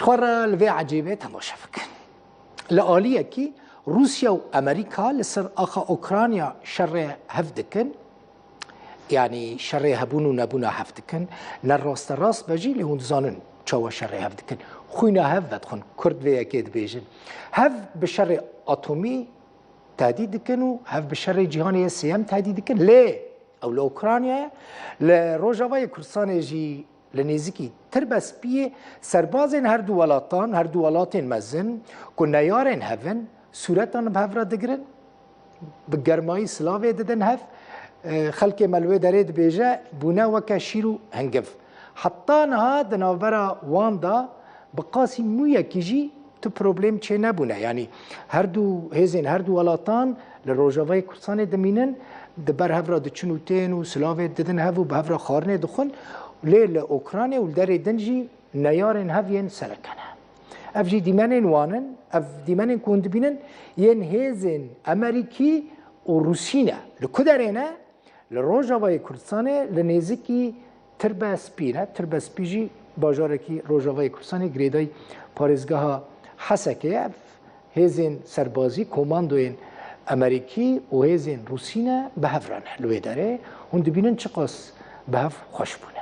شخوار لوی عجیبه تماشا فکن لآلیه کی روسیا و امریکا لسر آخا اوکرانیا شر هفدکن يعني شر هبون و نبونا هفدکن نراست راست بجی لهون زانن چاوا شر هفدکن خوینا هفت خون کرد وی اکید بیجن هف بشر اتمی تهدید کن و هف بشر جهانی سیام تهدید کن لی او لأوکرانیا لروجاوای کردستان جی لنزیکی تربس بیه سربازین هر دو ولاتان هر دو ولاتین مزن که نیارن هفن صورتان به هفرا دگرن بگرمایی سلاوی ددن هف خلق ملوی درید بیجه بونه وکا شیرو هنگف حتی نها دناورا واندا بقاسی مویا کیجی تو پروبلم چه نبونه یعنی هر دو هزین هر دو ولاتان لروجاوای کردستان دمینن دبر هفرا دچنوتین و سلاوی ددن هف و به هفرا خارنه دخون لیل اوکراینیا و در دنجی نیارن هفین سرکنه اف جی دیمنن وانن اف دیمنن کند بینن ین هزین امریکی و روسینه لکدرینه لروجاوای کردستان لنزیکی تربسپیجی باجارکی روجاوای کردستان گریدای پارزگاه حسکه اف هزین سربازی کماندوین امریکی و هزین روسینه به هفرانه لوی داره هند بینن چقاس به هف خوش بونه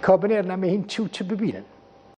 کابنر نمهین چی و چه ببینن